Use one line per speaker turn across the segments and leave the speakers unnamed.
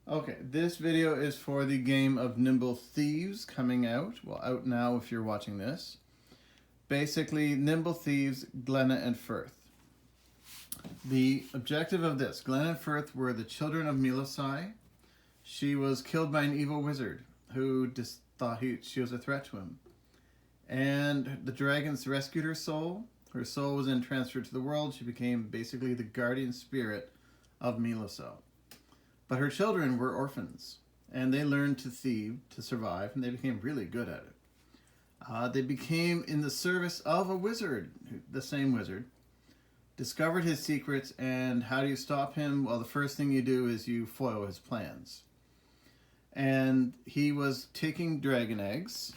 Okay, this video is for the game of Nimble Thieves coming out. Well, out now if you're watching this. Basically, Nimble Thieves, Glena and Ferth. The objective of this, Glena and Ferth were the children of Millosai. She was killed by an evil wizard who just thought she was a threat to him. And the dragons rescued her soul. Her soul was then transferred to the world. She became basically the guardian spirit of Millosai. But her children were orphans, and they learned to thieve to survive, and they became really good at it. They became in the service of a wizard, the same wizard, discovered his secrets, and how do you stop him? Well, the first thing you do is you foil his plans. And he was taking dragon eggs.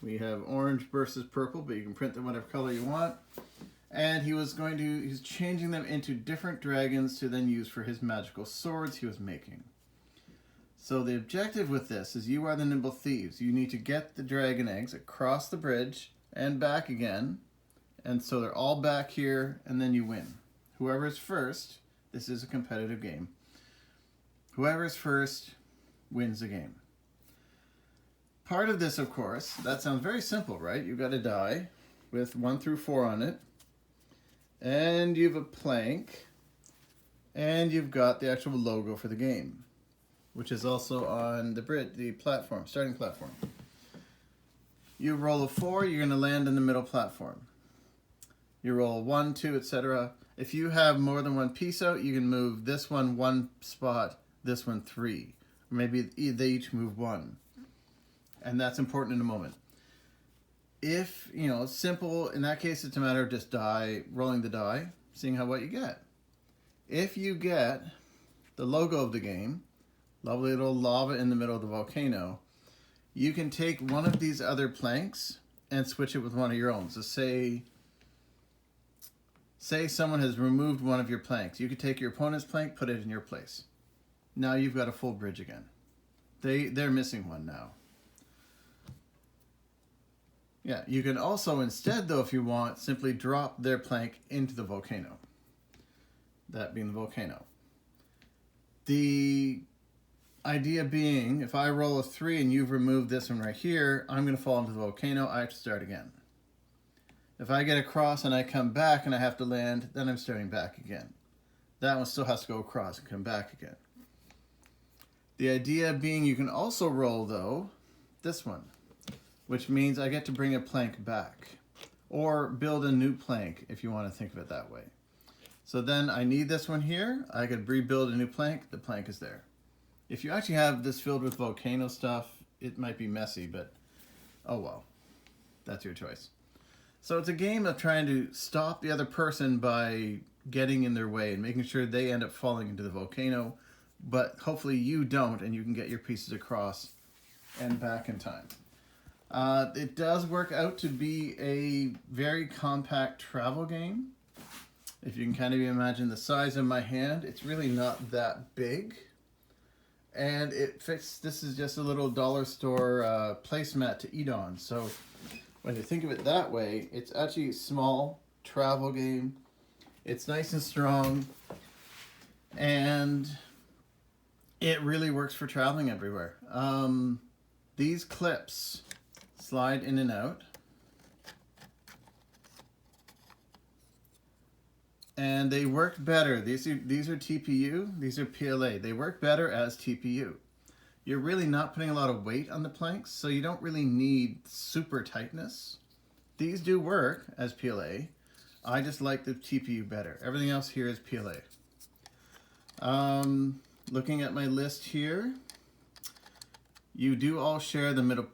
We have orange versus purple, but you can print them whatever color you want. And he's changing them into different dragons to then use for his magical swords he was making. So the objective with this is you are the Nimble Thieves. You need to get the dragon eggs across the bridge and back again. And so they're all back here, and then you win. Whoever's first, this is a competitive game. Whoever's first wins the game. Part of this, of course, that sounds very simple, right? You've got a die with 1 through 4 on it. And you have a plank, and you've got the actual logo for the game, which is also on the platform, starting platform. You roll a 4, you're going to land in the middle platform. You roll 1, 2, etc. If you have more than one piece out, you can move this one spot, this one 3. Or maybe they each move 1. And that's important in a moment. If, simple, in that case, it's a matter of just rolling the die, seeing what you get. If you get the logo of the game, lovely little lava in the middle of the volcano, you can take one of these other planks and switch it with one of your own. So say someone has removed one of your planks. You could take your opponent's plank, put it in your place. Now you've got a full bridge again. They're missing one now. Yeah, you can also instead, though, if you want, simply drop their plank into the volcano. That being the volcano. The idea being, if I roll a 3 and you've removed this one right here, I'm going to fall into the volcano. I have to start again. If I get across and I come back and I have to land, then I'm starting back again. That one still has to go across and come back again. The idea being you can also roll, though, this one, which means I get to bring a plank back or build a new plank if you want to think of it that way. So then I need this one here. I could rebuild a new plank. The plank is there. If you actually have this filled with volcano stuff, it might be messy, but oh well. That's your choice. So it's a game of trying to stop the other person by getting in their way and making sure they end up falling into the volcano, but hopefully you don't and you can get your pieces across and back in time. It does work out to be a very compact travel game. If you can kind of imagine the size of my hand, it's really not that big. And it fits, this is just a little dollar store placemat to eat on. So when you think of it that way, it's actually a small travel game. It's nice and strong. And it really works for traveling everywhere. These clips slide in and out. And they work better. These are TPU, these are PLA. They work better as TPU. You're really not putting a lot of weight on the planks, so you don't really need super tightness. These do work as PLA. I just like the TPU better. Everything else here is PLA. Looking at my list here, you do all share the middle.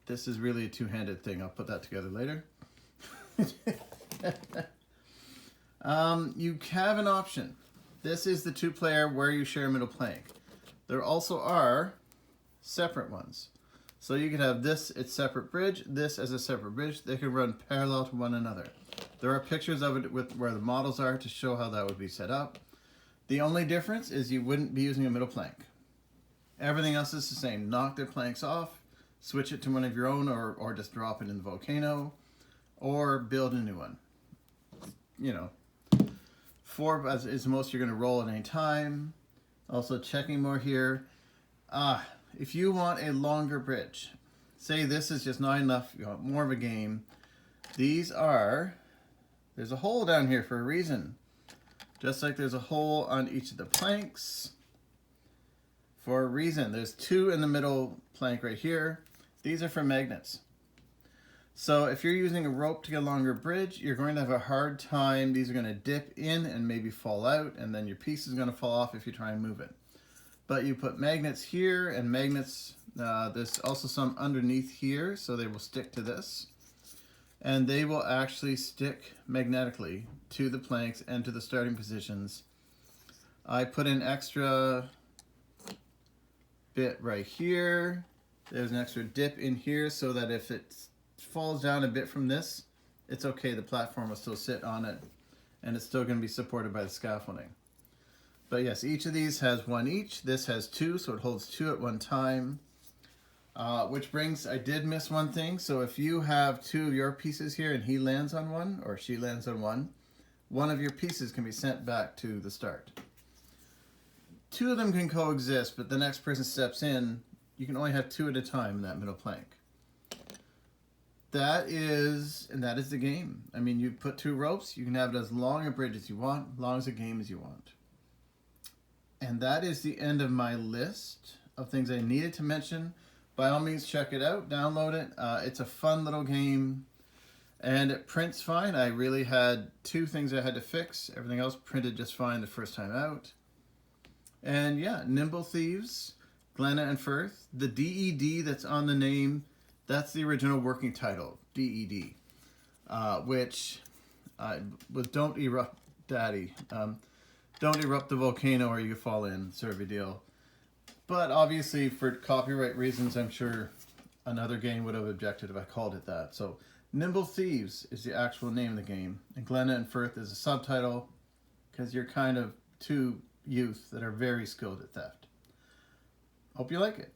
This is really a two-handed thing. I'll put that together later. You have an option. This is the 2-player where you share a middle plank. There also are separate ones. So you can have this, it's separate bridge, this as a separate bridge. They can run parallel to one another. There are pictures of it with where the models are to show how that would be set up. The only difference is you wouldn't be using a middle plank. Everything else is the same. Knock their planks off, switch it to one of your own, or just drop it in the volcano, or build a new one. 4 is the most you're going to roll at any time. Also checking more here. If you want a longer bridge, say this is just not enough, you want more of a game, there's a hole down here for a reason. Just like there's a hole on each of the planks for a reason. There's 2 in the middle plank right here. These are for magnets. So if you're using a rope to get a longer bridge, you're going to have a hard time. These are going to dip in and maybe fall out, and then your piece is going to fall off if you try and move it. But you put magnets here, and magnets, there's also some underneath here, so they will stick to this. And they will actually stick magnetically to the planks and to the starting positions. I put an extra bit right here. There's an extra dip in here so that if it falls down a bit from this, it's okay. The platform will still sit on it and it's still going to be supported by the scaffolding. But yes, each of these has 1 each. This has 2, so it holds 2 at one time. Which brings, I did miss one thing. So if you have 2 of your pieces here and he lands on one or she lands on one of your pieces can be sent back to the start. 2 of them can coexist, but the next person steps in, you can only have 2 at a time in that middle plank. That is the game. I mean, you put 2 ropes, you can have it as long a bridge as you want, as long as a game as you want. And that is the end of my list of things I needed to mention. By all means, check it out, download it. It's a fun little game, and it prints fine. I really had 2 things I had to fix. Everything else printed just fine the first time out. And yeah, Nimble Thieves, Glena and Ferth. The DED that's on the name, that's the original working title, DED, which was Don't Erupt Daddy. Don't erupt the volcano or you fall in, sort of a deal. But obviously for copyright reasons, I'm sure another game would have objected if I called it that. So Nimble Thieves is the actual name of the game. And Glena and Ferth is a subtitle because you're kind of 2 youth that are very skilled at theft. Hope you like it.